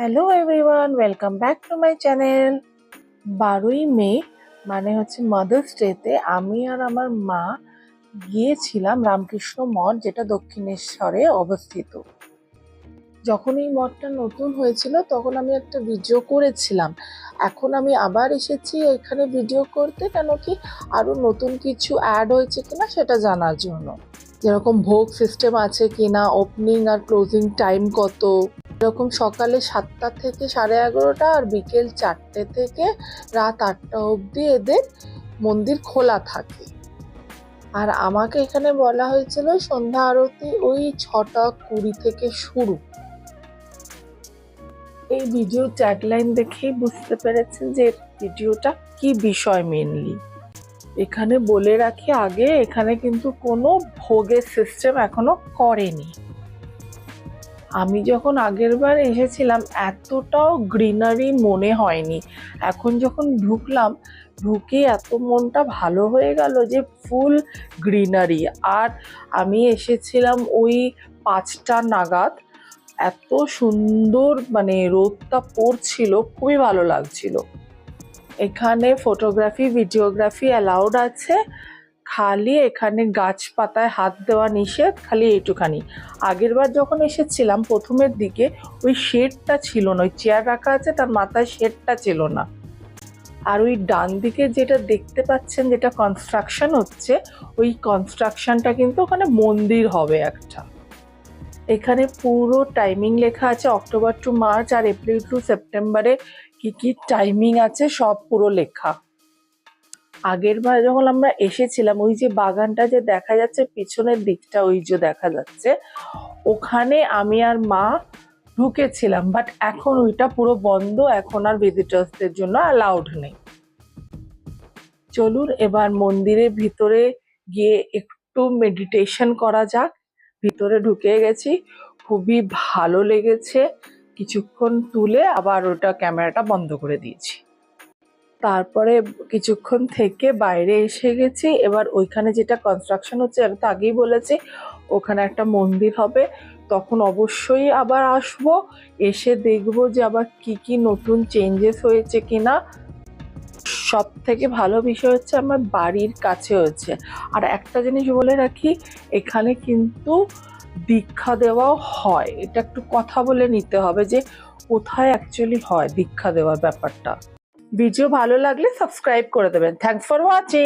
Hello everyone, welcome back to my channel. 12ই May মানে হচ্ছে মাদার্স ডেতে আমি আর আমার মা গিয়েছিলাম রামকৃষ্ণ মঠ, যেটা দক্ষিণেশ্বরে অবস্থিত। যখন এই মঠটা নতুন হয়েছিল তখন আমি একটা ভিডিও করেছিলাম। এখন আমি আবার এসেছি এখানে ভিডিও করতে, কেন কি আরও নতুন কিছু অ্যাড হয়েছে কিনা সেটা জানার জন্য। যেরকম ভোগ সিস্টেম আছে কিনা, ওপেনিং আর ক্লোজিং টাইম কত, এরকম সকালে 7টা থেকে 11:30 আর বিকেল 4টে থেকে রাত 8টা অবধি এদের মন্দির খোলা থাকে। আর আমাকে এখানে বলা হয়েছিল সন্ধ্যা আরতি ওই 6টা 20 থেকে শুরু। এই ভিডিও ট্যাগলাইন দেখেই বুঝতে পেরেছেন যে ভিডিওটা কি বিষয় মেনলি। এখানে বলে রাখি আগে, এখানে কিন্তু কোনো ভোগের সিস্টেম এখনো করেনি। আমি যখন আগের বার এসেছিলাম এতটাও গ্রিনারি মনে হয়নি। এখন যখন ঢুকলাম, ঢুকে এত মনটা ভালো হয়ে গেল যে ফুল গ্রিনারি। আর আমি এসেছিলাম ওই 5টা নাগাদ, এত সুন্দর মানে রোদটা পড়ছিল, খুবই ভালো লাগছিল। এখানে ফটোগ্রাফি ভিডিওগ্রাফি অ্যালাউড আছে, খালি এখানে গাছপাতায় হাত দেওয়া নিষেধ, খালি এইটুখানি। আগের বার যখন এসেছিলাম প্রথমের দিকে ওই শেডটা ছিল না, ওই চেয়ার রাখা আছে তার মাথায় শেডটা ছিল না। আর ওই ডান দিকে যেটা দেখতে পাচ্ছেন, যেটা কনস্ট্রাকশন হচ্ছে, ওই কনস্ট্রাকশনটা কিন্তু ওখানে মন্দির হবে একটা। এখানে পুরো টাইমিং লেখা আছে, অক্টোবর টু মার্চ আর এপ্রিল টু সেপ্টেম্বরে কি কি টাইমিং আছে সব পুরো লেখা। আগের বার যখন আমরা এসেছিলাম, ওই যে বাগানটা যে দেখা যাচ্ছে পিছনের দিকটা, ওই যে দেখা যাচ্ছে, ওখানে আমি আর মা ঢুকেছিলাম, বাট এখন ওইটা পুরো বন্ধ, এখন আর ভিজিটার্সদের জন্য অ্যালাউড নেই। চলুন এবার মন্দিরের ভিতরে গিয়ে একটু মেডিটেশন করা যাক। ভিতরে ঢুকে গেছি, খুবই ভালো লেগেছে। কিছুক্ষণ তুলে আবার ওটা ক্যামেরাটা বন্ধ করে দিয়েছি। তারপরে কিছুক্ষণ থেকে বাইরে এসে গেছি। এবার ওইখানে যেটা কনস্ট্রাকশন হচ্ছে, আমি তো আগেই বলেছি ওখানে একটা মন্দির হবে, তখন অবশ্যই আবার আসবো, এসে দেখবো যে আবার কি কি নতুন চেঞ্জেস হয়েছে কিনা। সব থেকে ভালো বিষয় হচ্ছে আমার বাড়ির কাছে হচ্ছে। আর একটা জিনিস বলে রাখি, এখানে কিন্তু দীক্ষা দেওয়াও হয়। এটা একটু কথা বলে নিতে হবে যে কোথায় অ্যাকচুয়ালি হয় দীক্ষা দেওয়ার ব্যাপারটা। ভিডিও ভালো লাগলে সাবস্ক্রাইব করে দেবেন। Thanks for watching.